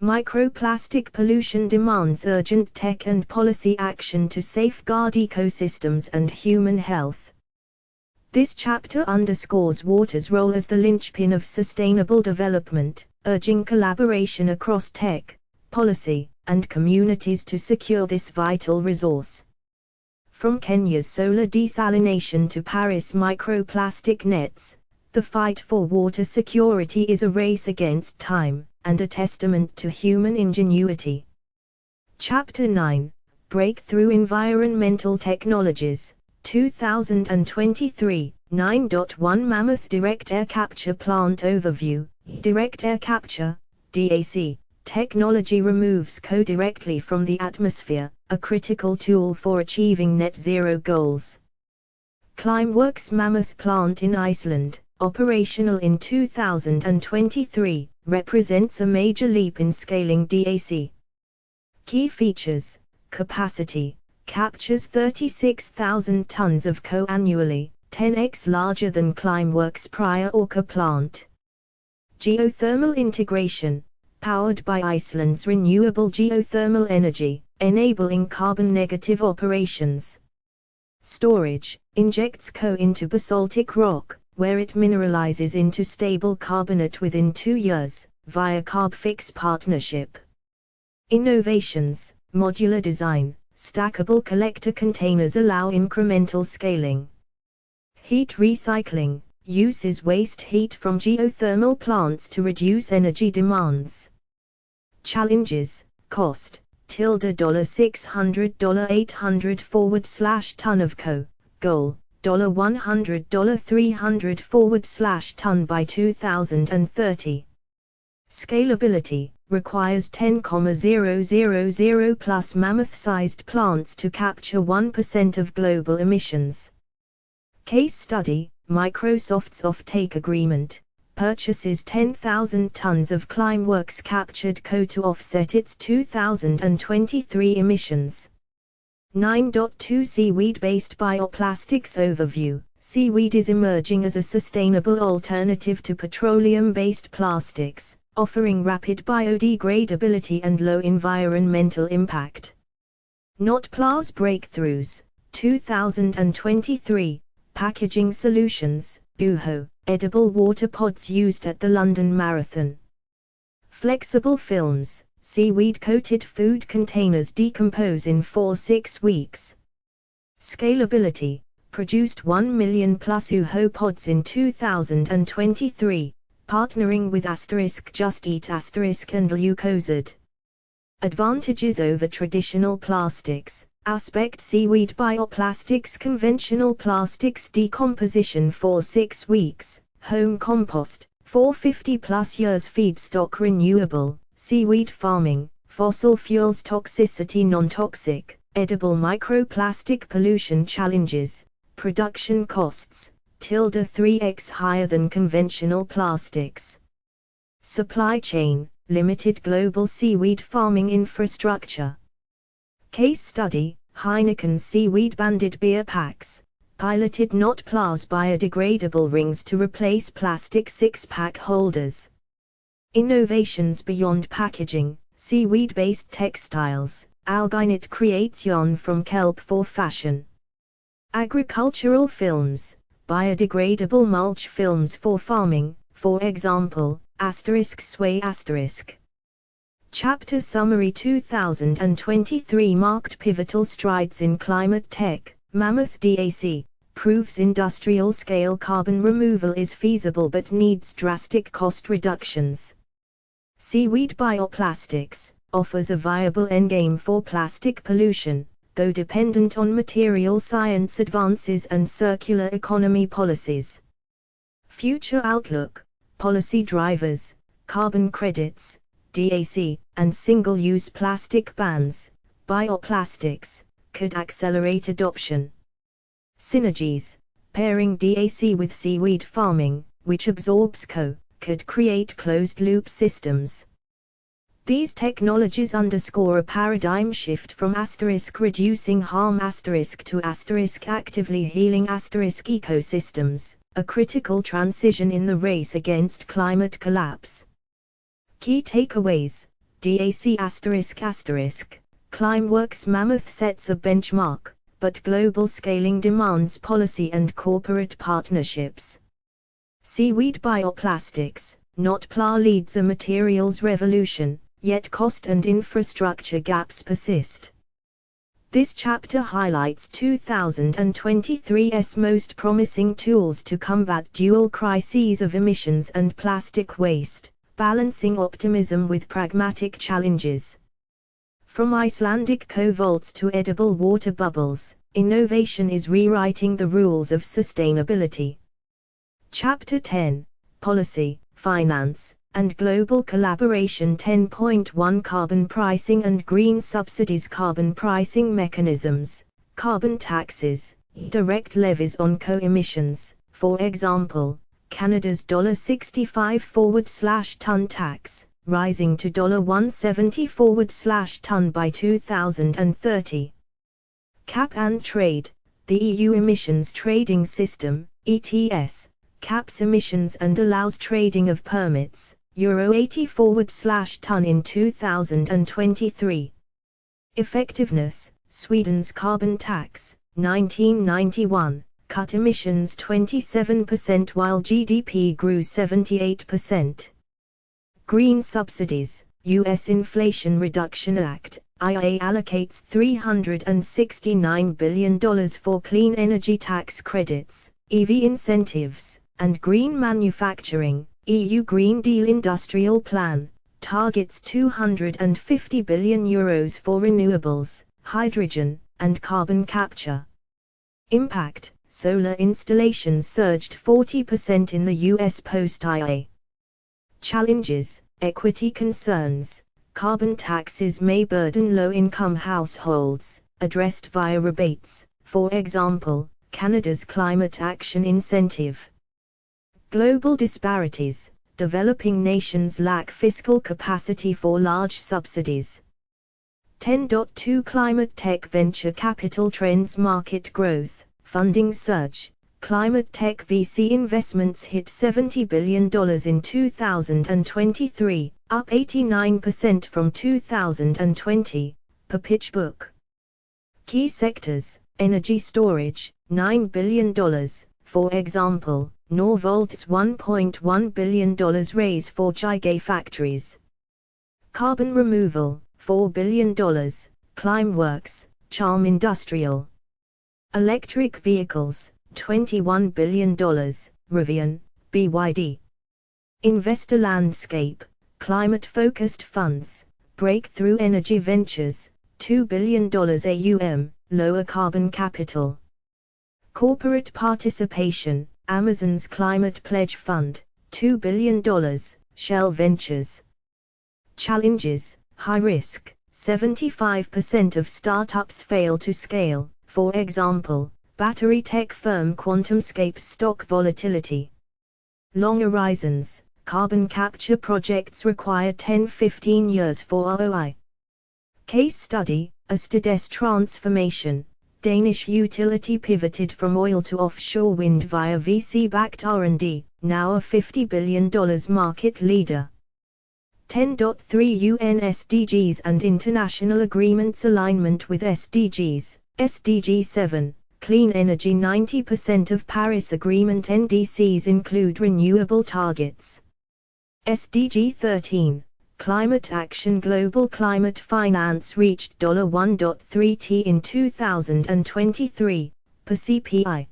Microplastic pollution demands urgent tech and policy action to safeguard ecosystems and human health. This chapter underscores water's role as the linchpin of sustainable development, urging collaboration across tech, policy, and communities to secure this vital resource. From Kenya's solar desalination to Paris microplastic nets, the fight for water security is a race against time, and a testament to human ingenuity. Chapter 9, Breakthrough Environmental Technologies, 2023, 9.1 Mammoth Direct Air Capture Plant Overview. Direct Air Capture, DAC, technology removes CO directly from the atmosphere, a critical tool for achieving net zero goals. Climeworks Mammoth Plant in Iceland, operational in 2023, represents a major leap in scaling DAC. Key features, capacity, captures 36,000 tons of CO annually, 10x larger than Climeworks' prior Orca plant. Geothermal integration, powered by Iceland's renewable geothermal energy, enabling carbon-negative operations. Storage, injects CO into basaltic rock, where it mineralizes into stable carbonate within 2 years, via Carbfix partnership. Innovations, modular design, stackable collector containers allow incremental scaling. Heat recycling, uses waste heat from geothermal plants to reduce energy demands. Challenges, cost, $600 $800 ton of CO, goal, $100 $300 ton by 2030. Scalability, requires 10,000 plus mammoth-sized plants to capture 1% of global emissions. Case study, Microsoft's offtake agreement, purchases 10,000 tons of Climeworks captured CO to offset its 2023 emissions. 9.2 Seaweed-based bioplastics overview. Seaweed is emerging as a sustainable alternative to petroleum-based plastics, offering rapid biodegradability and low environmental impact. NotPlas breakthroughs, 2023, packaging solutions, Buho, edible water pods used at the London Marathon. Flexible films, seaweed-coated food containers decompose in 4-6 weeks. Scalability, produced 1 million plus UHO pods in 2023, partnering with Just Eat and Leucozid. Advantages over traditional plastics. Aspect seaweed bioplastics. Conventional plastics decomposition 4-6 weeks. Home compost, 450 plus years. Feedstock renewable. Seaweed farming, fossil fuels. Toxicity non-toxic. Edible microplastic pollution. Challenges. Production costs, 3x higher than conventional plastics. Supply chain, limited global seaweed farming infrastructure. Case study, Heineken seaweed banded beer packs, piloted not PLA's biodegradable rings to replace plastic 6-pack holders. Innovations beyond packaging, seaweed-based textiles, Alginate creates yarn from kelp for fashion. Agricultural films, biodegradable mulch films for farming, for example, *sway*. Chapter summary 2023 marked pivotal strides in climate tech. Mammoth DAC proves industrial scale carbon removal is feasible but needs drastic cost reductions. Seaweed bioplastics offers a viable endgame for plastic pollution, though dependent on material science advances and circular economy policies. Future outlook, policy drivers, carbon credits, DAC, and single-use plastic bans, bioplastics, could accelerate adoption. Synergies, pairing DAC with seaweed farming, which absorbs could create closed-loop systems. These technologies underscore a paradigm shift from *reducing harm** to *actively healing* ecosystems, a critical transition in the race against climate collapse. Key takeaways, DAC***, Climeworks Mammoth sets a benchmark, but global scaling demands policy and corporate partnerships. Seaweed bioplastics, not PLA leads a materials revolution, yet cost and infrastructure gaps persist. This chapter highlights 2023's most promising tools to combat dual crises of emissions and plastic waste, balancing optimism with pragmatic challenges. From Icelandic co-vaults to edible water bubbles, innovation is rewriting the rules of sustainability. Chapter 10, Policy, Finance, and Global Collaboration. 10.1 Carbon Pricing and Green Subsidies. Carbon pricing mechanisms, carbon taxes, direct levies on co-emissions, for example, Canada's $65/ton tax, rising to $170/ton by 2030. Cap and trade, the EU Emissions Trading System, ETS, caps emissions and allows trading of permits, €80/ton in 2023. Effectiveness, Sweden's carbon tax, 1991, cut emissions 27% while GDP grew 78%. Green subsidies, U.S. Inflation Reduction Act, IRA allocates $369 billion for clean energy tax credits, EV incentives, and green manufacturing. EU Green Deal Industrial Plan targets €250 billion for renewables, hydrogen, and carbon capture. Impact, solar installations surged 40% in the US post-IRA. Challenges, equity concerns, carbon taxes may burden low-income households, addressed via rebates, for example, Canada's Climate Action Incentive. Global disparities, developing nations lack fiscal capacity for large subsidies. 10.2 Climate tech venture capital trends. Market growth, funding surge, climate tech VC investments hit $70 billion in 2023, up 89% from 2020, per PitchBook. Key sectors, energy storage, $9 billion, for example, Norvolt's $1.1 billion raise for gigafactories. Carbon removal, $4 billion, Climeworks, Charm Industrial. Electric vehicles, $21 billion, Rivian, BYD. Investor landscape, climate-focused funds, Breakthrough Energy Ventures, $2 billion AUM, lower carbon capital. Corporate participation, Amazon's Climate Pledge Fund, $2 billion, Shell Ventures. Challenges, high risk, 75% of startups fail to scale, for example, battery tech firm QuantumScape stock volatility. Long horizons, carbon capture projects require 10-15 years for ROI. Case study, Ørsted transformation. Danish utility pivoted from oil to offshore wind via VC-backed R&D, now a $50 billion market leader. 10.3 UN SDGs and international agreements alignment with SDGs. SDG 7, Clean Energy. 90% of Paris Agreement NDCs include renewable targets. SDG 13, Climate Action. Global climate finance reached $1.3 trillion in 2023, per CPI.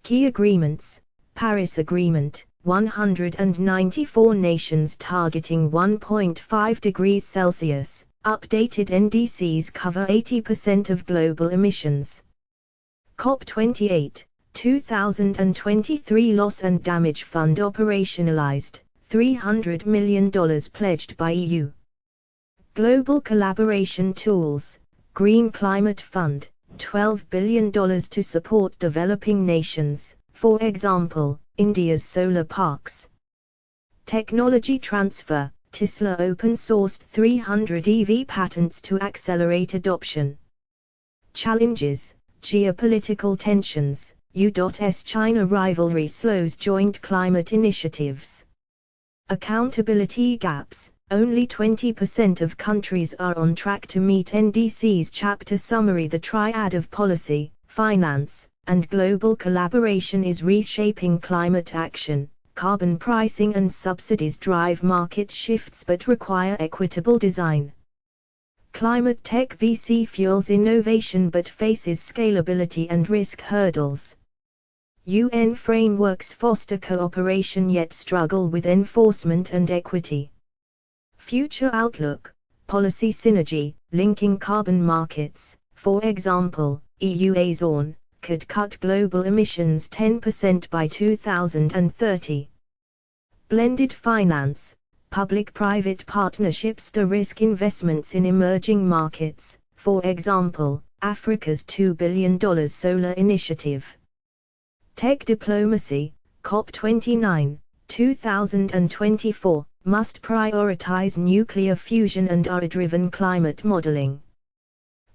Key agreements, Paris Agreement, 194 nations targeting 1.5 degrees Celsius, updated NDCs cover 80% of global emissions. COP28, 2023 Loss and Damage Fund operationalized. $300 million pledged by EU. Global collaboration tools, Green Climate Fund, $12 billion to support developing nations, for example, India's solar parks. Technology transfer, Tesla open-sourced 300 EV patents to accelerate adoption. Challenges, geopolitical tensions, U.S.-China rivalry slows joint climate initiatives. Accountability gaps, only 20% of countries are on track to meet NDCs. Chapter summary. The triad of policy, finance, and global collaboration is reshaping climate action. Carbon pricing and subsidies drive market shifts but require equitable design. Climate tech VC fuels innovation but faces scalability and risk hurdles. UN frameworks foster cooperation yet struggle with enforcement and equity. Future outlook, policy synergy, linking carbon markets, for example, EU's ON, could cut global emissions 10% by 2030. Blended finance, public-private partnerships de-risk investments in emerging markets, for example, Africa's $2 billion solar initiative. Tech diplomacy, COP29, 2024, must prioritize nuclear fusion and AI-driven climate modeling.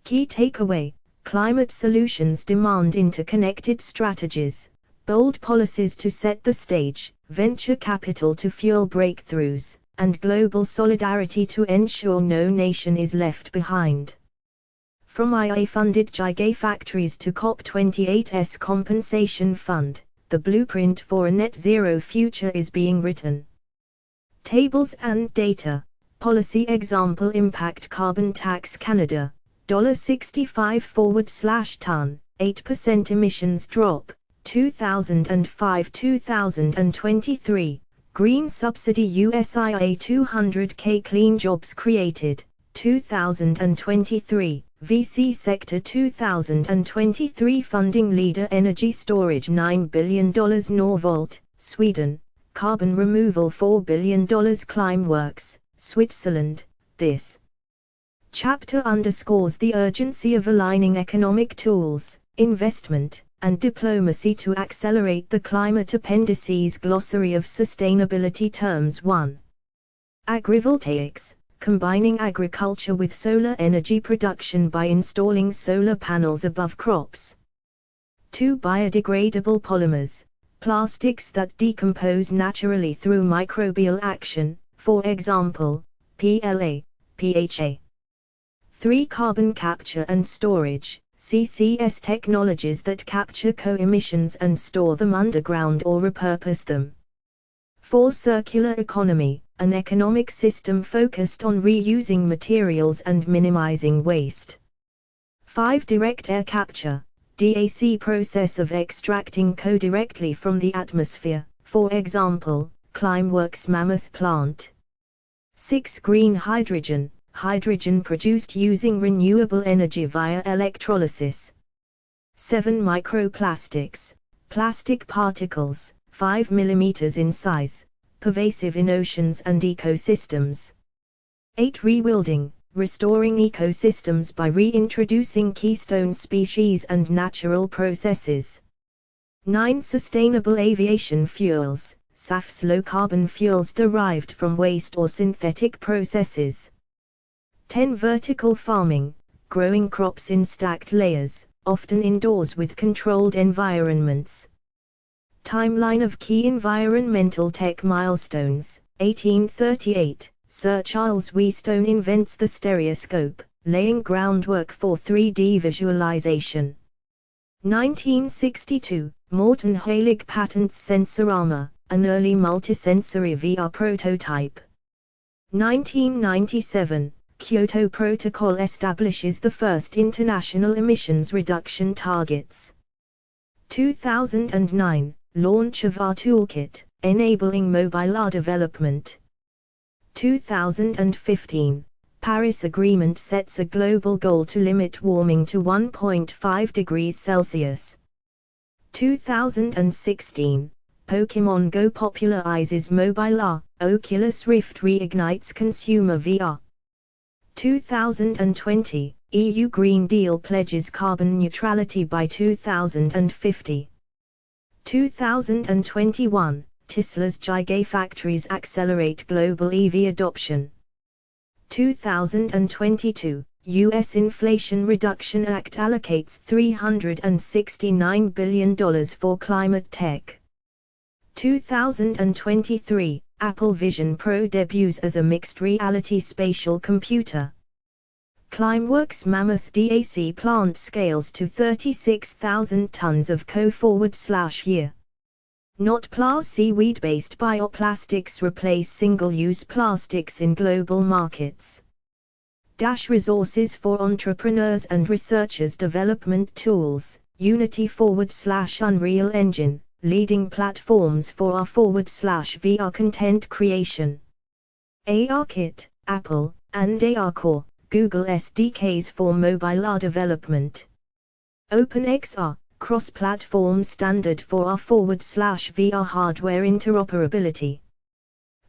Key takeaway, climate solutions demand interconnected strategies, bold policies to set the stage, venture capital to fuel breakthroughs, and global solidarity to ensure no nation is left behind. From IA-funded gigafactories to COP28's compensation fund, the blueprint for a net zero future is being written. Tables and data, policy example. Impact carbon tax. Canada, $65/ton, 8% emissions drop, 2005-2023, green subsidy. USIA 200K clean jobs created, 2023. VC sector 2023 funding leader. Energy storage $9 billion. Norvolt, Sweden, carbon removal $4 billion. Climeworks, Switzerland. This chapter underscores the urgency of aligning economic tools, investment, and diplomacy to accelerate the climate appendices. Glossary of sustainability terms. 1. Agrivoltaics, combining agriculture with solar energy production by installing solar panels above crops. 2. Biodegradable polymers, plastics that decompose naturally through microbial action, for example, PLA, PHA. 3. Carbon capture and storage, CCS technologies that capture co-emissions and store them underground or repurpose them. 4. Circular economy, an economic system focused on reusing materials and minimizing waste. 5. Direct air capture, DAC process of extracting CO directly from the atmosphere, for example, Climeworks Mammoth plant. 6. Green hydrogen, hydrogen produced using renewable energy via electrolysis. 7. Microplastics, plastic particles, 5 mm in size, pervasive in oceans and ecosystems. 8. Rewilding, restoring ecosystems by reintroducing keystone species and natural processes. 9. Sustainable aviation fuels, SAFs, low-carbon fuels derived from waste or synthetic processes. 10. Vertical farming, growing crops in stacked layers, often indoors with controlled environments. Timeline of key environmental tech milestones. 1838, Sir Charles Wheatstone invents the stereoscope, laying groundwork for 3D visualization. 1962, Morton Heilig patents Sensorama, an early multisensory VR prototype. 1997, Kyoto Protocol establishes the first international emissions reduction targets. 2009, launch of our toolkit, enabling mobile development. 2015, Paris Agreement sets a global goal to limit warming to 1.5 degrees Celsius. 2016, Pokémon Go popularizes mobile, Oculus Rift reignites consumer VR. 2020, EU Green Deal pledges carbon neutrality by 2050. 2021, Tesla's Gigafactories accelerate global EV adoption. 2022, U.S. Inflation Reduction Act allocates $369 billion for climate tech. 2023, Apple Vision Pro debuts as a mixed reality spatial computer. Climeworks Mammoth DAC plant scales to 36,000 tons of CO forward/year. Not seaweed-based bioplastics replace single-use plastics in global markets. Resources for entrepreneurs and researchers. Development tools, Unity /Unreal Engine, leading platforms for our /VR content creation. ARKit, Apple, and ARCore, Google SDKs for mobile development. OpenXR, cross-platform standard for our /VR hardware interoperability.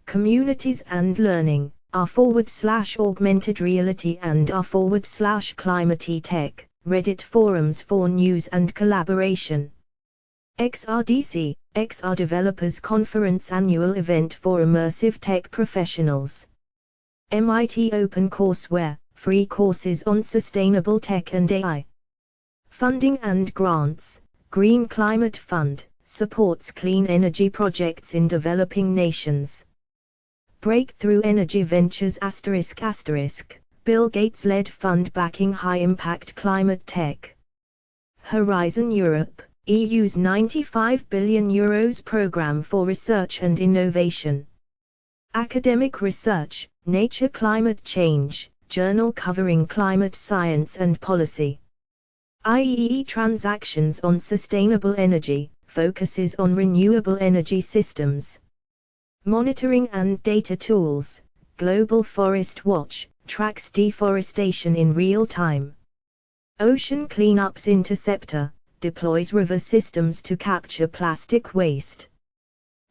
Communities and learning, our /augmented reality and our /climate tech, Reddit forums for news and collaboration. XRDC, XR Developers Conference annual event for immersive tech professionals. MIT OpenCourseWare, free courses on sustainable tech and AI. Funding and grants, Green Climate Fund, supports clean energy projects in developing nations. Breakthrough Energy Ventures ***, Bill Gates-led fund backing high-impact climate tech. Horizon Europe, EU's €95 billion program for research and innovation. Academic research, Nature Climate Change, journal covering climate science and policy. IEE Transactions on Sustainable Energy, focuses on renewable energy systems. Monitoring and data tools, Global Forest Watch, tracks deforestation in real time. Ocean Cleanups Interceptor, deploys river systems to capture plastic waste.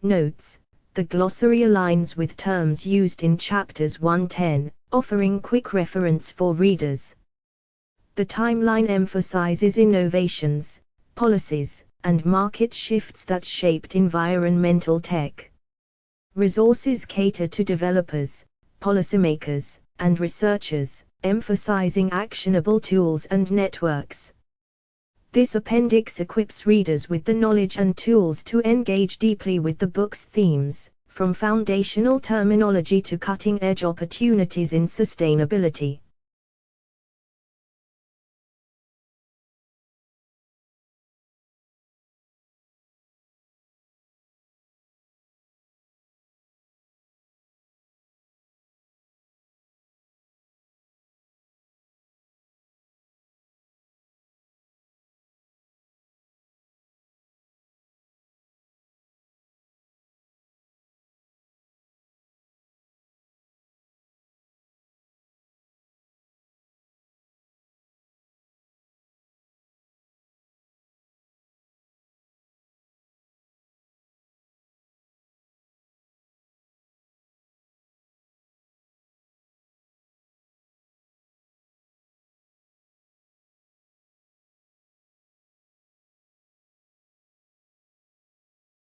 Notes, the glossary aligns with terms used in chapters 110, offering quick reference for readers. The timeline emphasizes innovations, policies, and market shifts that shaped environmental tech. Resources cater to developers, policymakers, and researchers, emphasizing actionable tools and networks. This appendix equips readers with the knowledge and tools to engage deeply with the book's themes, from foundational terminology to cutting-edge opportunities in sustainability.